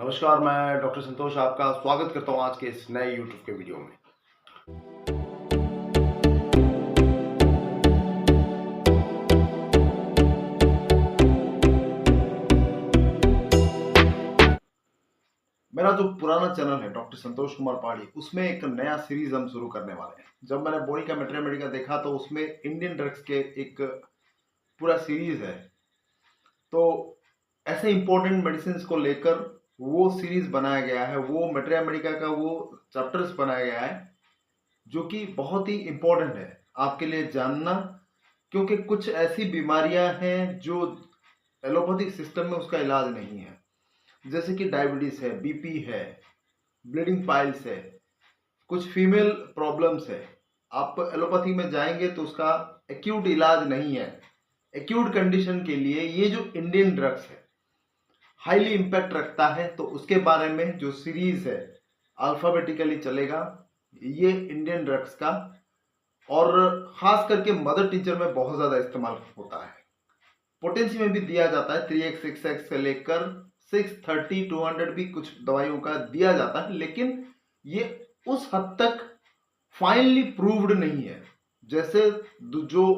नमस्कार, मैं डॉक्टर संतोष आपका स्वागत करता हूँ आज के इस नए यूट्यूब के वीडियो में। मेरा जो पुराना चैनल है डॉक्टर संतोष कुमार पहाड़ी, उसमें एक नया सीरीज हम शुरू करने वाले हैं। जब मैंने बॉडी का मेट्रिया देखा तो उसमें इंडियन ड्रग्स के एक पूरा सीरीज है। तो ऐसे इंपॉर्टेंट मेडिसिन को लेकर वो सीरीज बनाया गया है, वो मेट्रिया का वो चैप्टर्स बनाया गया है जो कि बहुत ही इंपॉर्टेंट है आपके लिए जानना, क्योंकि कुछ ऐसी बीमारियां हैं जो एलोपैथिक सिस्टम में उसका इलाज नहीं है। जैसे कि डायबिटीज है, बीपी है, ब्लीडिंग पाइल्स है, कुछ फीमेल प्रॉब्लम्स है। आप एलोपैथी में जाएंगे तो उसका एक्यूट इलाज नहीं है। एक्यूट कंडीशन के लिए ये जो इंडियन ड्रग्स है हाईली इम्पैक्ट रखता है, तो उसके बारे में जो सीरीज है अल्फाबेटिकली चलेगा ये इंडियन ड्रग्स का, और खास करके मदर टीचर में बहुत ज्यादा इस्तेमाल होता है। पोटेंसी में भी दिया जाता है, 3x 6x से लेकर 630 200 भी कुछ दवाइयों का दिया जाता है, लेकिन ये उस हद तक फाइनली प्रूव्ड नहीं है जैसे जो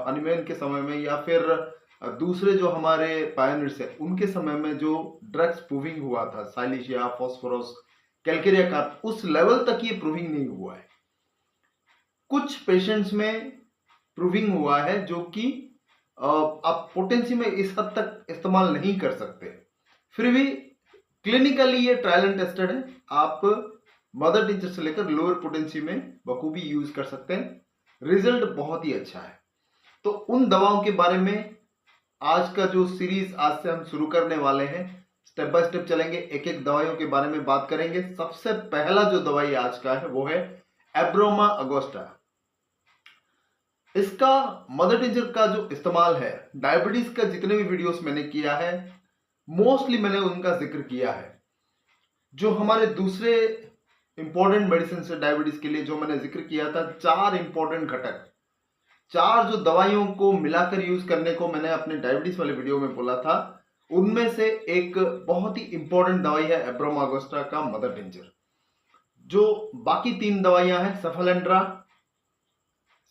हनीमैन के समय में या फिर दूसरे जो हमारे पायनियर्स है उनके समय में जो ड्रग्स प्रूविंग हुआ था, साइलिशिया, फॉस्फोरस, कैलकेरिया का, उस लेवल तक ये प्रूविंग नहीं हुआ है। कुछ पेशेंट्स में प्रूविंग हुआ है जो कि आप पोटेंसी में इस हद तक इस्तेमाल नहीं कर सकते, फिर भी क्लिनिकली ये ट्रायल एंड टेस्टेड है। आप मदर टीचर से लेकर लोअर पोटेंसी में बखूबी यूज कर सकते हैं, रिजल्ट बहुत ही अच्छा है। तो उन दवाओं के बारे में आज का जो सीरीज आज से हम शुरू करने वाले हैं, स्टेप बाय स्टेप चलेंगे, एक एक दवाइयों के बारे में बात करेंगे। सबसे पहला जो दवाई आज का है वो है एब्रोमा अगोस्टा। इसका मदर टिंचर का जो इस्तेमाल है, डायबिटीज का जितने भी वीडियोस मैंने किया है मोस्टली मैंने उनका जिक्र किया है। जो हमारे दूसरे इंपॉर्टेंट मेडिसिन है डायबिटीज के लिए जो मैंने जिक्र किया था, 4 इंपॉर्टेंट घटक, 4 जो दवाइयों को मिलाकर यूज करने को मैंने अपने डायबिटीज वाले वीडियो में बोला था, उनमें से एक बहुत ही इंपॉर्टेंट दवाई है एब्रोमा अगोस्टा का मदर टिंचर। जो बाकी 3 दवाइयां हैं, सफलेंड्रा,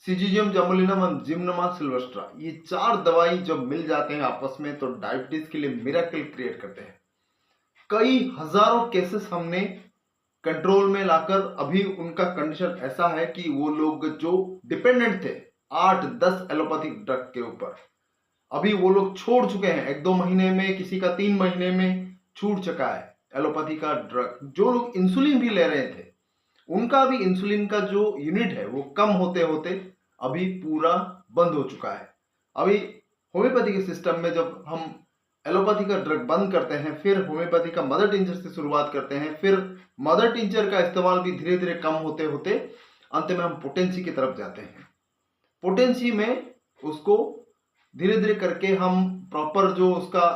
सिजिजियम जमुलिनम और जिम्नोमा सिल्वेस्ट्रा, ये 4 दवाई जब मिल जाते हैं आपस में तो डायबिटीज के लिए मिरेकल क्रिएट करते हैं। कई हजारों केसेस हमने कंट्रोल में लाकर, अभी उनका कंडीशन ऐसा है कि वो लोग जो डिपेंडेंट थे 8-10 एलोपैथिक ड्रग के ऊपर, अभी वो लोग छोड़ चुके हैं। 1-2 महीने में, किसी का 3 महीने में छूट चुका है एलोपैथी का ड्रग। जो लोग इंसुलिन भी ले रहे थे उनका भी इंसुलिन का जो यूनिट है वो कम होते होते अभी पूरा बंद हो चुका है। अभी होम्योपैथी के सिस्टम में जब हम एलोपैथी का ड्रग बंद करते हैं, फिर होम्योपैथी का मदर टिंचर से शुरुआत करते हैं, फिर मदर टिंचर का इस्तेमाल भी धीरे धीरे कम होते होते अंत में हम पोटेंसी की तरफ जाते हैं। पोटेंसी में उसको धीरे धीरे करके हम प्रॉपर जो उसका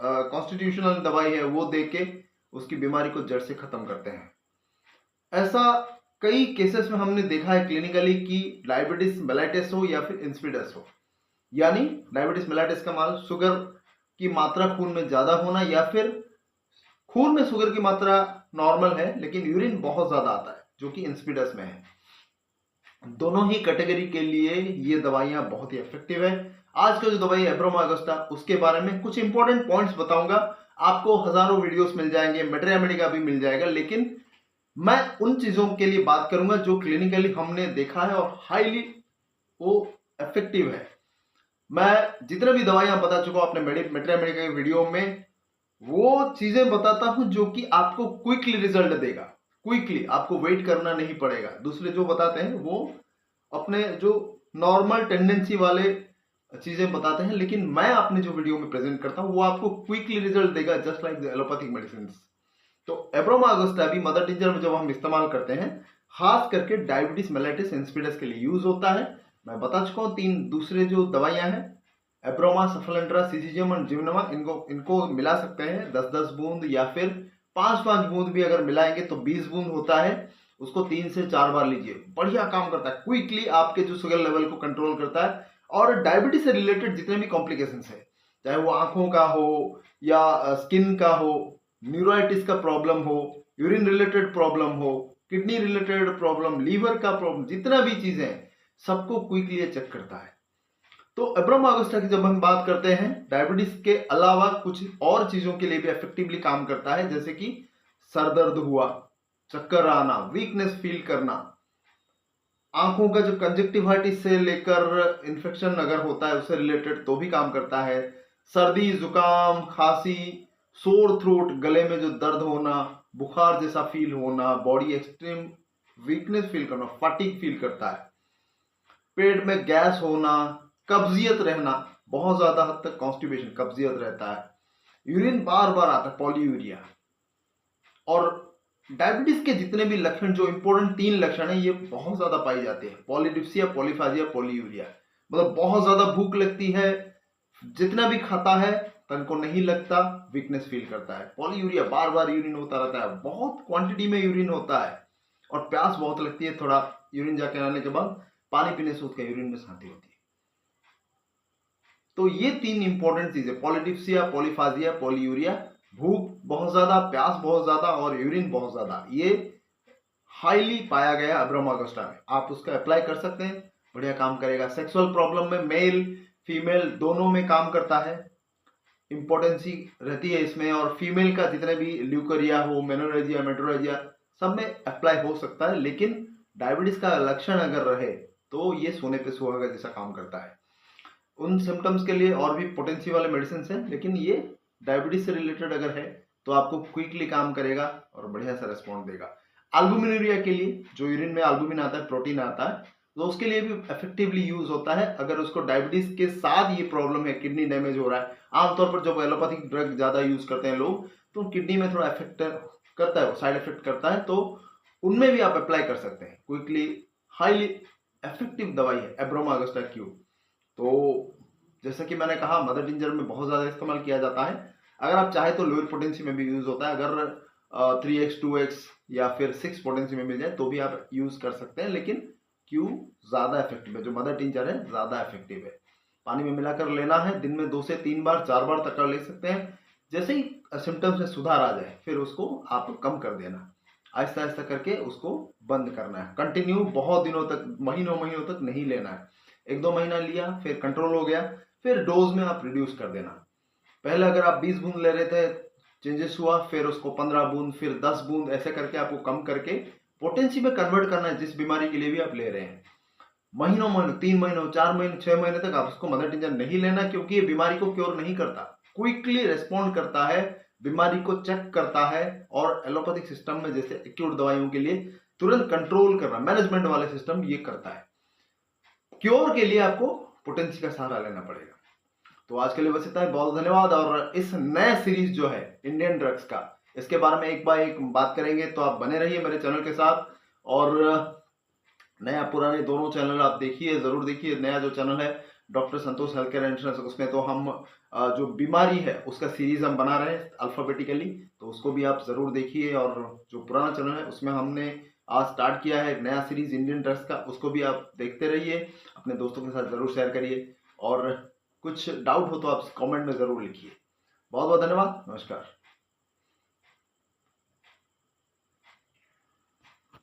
कॉन्स्टिट्यूशनल दवाई है वो दे के उसकी बीमारी को जड़ से खत्म करते हैं। ऐसा कई केसेस में हमने देखा है क्लिनिकली कि डायबिटीज मेलाइटिस हो या फिर इंसिपिडस हो, यानी डायबिटीज मेलाइटिस का मतलब शुगर की मात्रा खून में ज्यादा होना, या फिर खून में शुगर की मात्रा नॉर्मल है लेकिन यूरिन बहुत ज्यादा आता है, जो कि इंसिपिडस में है। दोनों ही कैटेगरी के लिए ये दवाइयां बहुत ही इफेक्टिव है। आज का जो दवाई एब्रोमा अगोस्टा, उसके बारे में कुछ इंपॉर्टेंट पॉइंट्स बताऊंगा। आपको हजारों वीडियोस मिल जाएंगे, मेट्रिया का भी मिल जाएगा, लेकिन मैं उन चीजों के लिए बात करूंगा जो क्लिनिकली हमने देखा है और हाईली वो इफेक्टिव है। मैं जितने भी दवाइयां बता चुका हूं अपने मेट्रिया के वीडियो में, वो चीजें बताता हूं जो कि आपको क्विकली रिजल्ट देगा। क्विकली, आपको वेट करना नहीं पड़ेगा। दूसरे जो बताते हैं वो अपने जो नॉर्मल टेंडेंसी वाले चीजें बताते हैं, लेकिन मैं अपने जो वीडियो में प्रेजेंट करता हूं वो आपको क्विकली रिजल्ट देगा, just like the allopathic medicine. तो एब्रोमा अगोस्टा भी मदर टिंचर में जब हम इस्तेमाल करते हैं, खास करके डायबिटीज मेलाइटिस इंसिपिडस के लिए यूज होता है। मैं बता चुका हूं 3 दूसरे जो दवाइयां हैं, एब्रोमा, सफलेंड्रा, सिजिजियम और जिम्नोमा, इनको मिला सकते हैं 10-10 बूंद, या फिर 5-5 बूंद भी अगर मिलाएंगे तो 20 बूंद होता है। उसको 3 से 4 बार लीजिए, बढ़िया काम करता है। क्विकली आपके जो शुगर लेवल को कंट्रोल करता है, और डायबिटीज से रिलेटेड जितने भी कॉम्प्लिकेशंस है, चाहे वो आंखों का हो या स्किन का हो, न्यूराइटिस का प्रॉब्लम हो, यूरिन रिलेटेड प्रॉब्लम हो, किडनी रिलेटेड प्रॉब्लम, लीवर का प्रॉब्लम, जितना भी चीजें हैं सबको क्विकली चेक करता है। तो अब्राम ऑगस्टा की जब हम बात करते हैं, डायबिटीज के अलावा कुछ और चीजों के लिए भी इफेक्टिवली काम करता है, जैसे कि सर दर्द हुआ, चक्कर आना, वीकनेस फील करना, आंखों का जो कंजक्टिवाइटिस से लेकर इन्फेक्शन अगर होता है उससे रिलेटेड तो भी काम करता है, सर्दी, जुकाम, खांसी, सोर थ्रोट, गले में जो दर्द होना, बुखार जैसा फील होना, बॉडी एक्सट्रीम वीकनेस फील करना, फटीग फील करता है, पेट में गैस होना, कब्जियत रहना, बहुत ज्यादा हद तक कॉन्स्टिपेशन, कब्जियत रहता है, यूरिन बार बार आता है, पॉलीयूरिया। और डायबिटीज के जितने भी लक्षण, जो इंपॉर्टेंट 3 लक्षण है, ये बहुत ज्यादा पाई जाते हैं, पॉलीडिप्सिया, पॉलीफाजिया, पॉलीयूरिया। मतलब बहुत ज्यादा भूख लगती है, जितना भी खाता है तन को नहीं लगता, वीकनेस फील करता है, पॉलीयूरिया, बार बार यूरिन होता रहता है, बहुत क्वांटिटी में यूरिन होता है, और प्यास बहुत लगती है, थोड़ा यूरिन जाके आने के बाद पानी पीने से उसका यूरिन में शांति होती है। तो ये 3 इंपॉर्टेंट चीजें, पॉलीडिप्सिया, पॉलीफाजिया, पॉलीयूरिया, भूख बहुत ज्यादा, प्यास बहुत ज्यादा और यूरिन बहुत ज्यादा, ये हाईली पाया गया अब्राम ऑगस्टा में। आप उसका अप्लाई कर सकते हैं, बढ़िया काम करेगा। सेक्सुअल प्रॉब्लम में मेल फीमेल दोनों में काम करता है, इंपॉर्टेंसी रहती है इसमें, और फीमेल का जितने भी ल्यूकेरिया हो, मेनोरेजिया, मेट्रोरेजिया, सब में अप्लाई हो सकता है। लेकिन डायबिटीज का लक्षण अगर रहे तो ये सोने पे सुहागा जैसा काम करता है। उन सिम्टम्स के लिए और भी पोटेंसी वाले मेडिसिन हैं, लेकिन ये डायबिटीज से रिलेटेड अगर है तो आपको क्विकली काम करेगा और बढ़िया सा रेस्पॉन्ड देगा। एल्बुमिनुरिया के लिए, जो यूरिन में एल्बुमिन आता है, प्रोटीन आता है, तो उसके लिए भी इफेक्टिवली यूज होता है। अगर उसको डायबिटीज के साथ ये प्रॉब्लम है, किडनी डैमेज हो रहा है, आमतौर पर जब एलोपैथिक ड्रग ज्यादा यूज करते हैं लोग तो किडनी में थोड़ा इफेक्ट करता है, साइड इफेक्ट करता है, तो उनमें भी आप अप्लाई कर सकते हैं। क्विकली हाईली इफेक्टिव दवाई है अब्राम ऑगस्टा क्यू। तो जैसा कि मैंने कहा, मदर टिंजर में बहुत ज्यादा इस्तेमाल किया जाता है। अगर आप चाहे तो लोअर पोटेंसी में भी यूज होता है, अगर 3x 2x या फिर 6 पोटेंसी में मिल जाए तो भी आप यूज कर सकते हैं, लेकिन क्यू ज्यादा इफेक्टिव है, जो मदर टिंजर है ज्यादा इफेक्टिव है। पानी में मिलाकर लेना है, दिन में 2 से 3 बार 4 बार तक ले सकते हैं। जैसे ही सिम्टम्स में सुधार आ जाए फिर उसको आप कम कर देना, आहिस्ता आहिस्ता करके उसको बंद करना है। कंटिन्यू बहुत दिनों तक, महीनों महीनों तक नहीं लेना है। 1-2 महीना लिया, फिर कंट्रोल हो गया, फिर डोज में आप रिड्यूस कर देना। पहले अगर आप 20 बूंद ले रहे थे, चेंजेस हुआ, फिर उसको 15 बूंद, फिर 10 बूंद, ऐसे करके आपको कम करके पोटेंसी में कन्वर्ट करना है, जिस बीमारी के लिए भी आप ले रहे हैं। महीनों महीनों, 3 महीनों, 4 महीने, 6 महीने तक आप उसको मदर टिंजर नहीं लेना, क्योंकि ये बीमारी को क्योर नहीं करता, क्विकली रेस्पॉन्ड करता है, बीमारी को चेक करता है, और एलोपैथिक सिस्टम में जैसे एक्यूट दवाइयों के लिए तुरंत कंट्रोल करना, मैनेजमेंट वाले सिस्टम ये करता है। क्योर के लिए आपको पोटेंसी का सहारा लेना पड़ेगा। तो आज के लिए बस इतना ही, बहुत धन्यवाद। और इस नए सीरीज जो है इंडियन ड्रग्स का, इसके बारे में एक बार एक बात करेंगे, तो आप बने रहिए मेरे चैनल के साथ। और नया पुराने दोनों चैनल आप देखिए, जरूर देखिए। नया जो चैनल है डॉक्टर संतोष हेल्थ केयर इंश्योरेंस, उसमें तो हम जो बीमारी है उसका सीरीज हम बना रहे हैं अल्फाबेटिकली, तो उसको भी आप जरूर देखिए। और जो पुराना चैनल है उसमें हमने आज स्टार्ट किया है नया सीरीज इंडियन ड्रग्स का, उसको भी आप देखते रहिए, अपने दोस्तों के साथ जरूर शेयर करिए। और कुछ डाउट हो तो आप कमेंट में जरूर लिखिए। बहुत बहुत धन्यवाद, नमस्कार।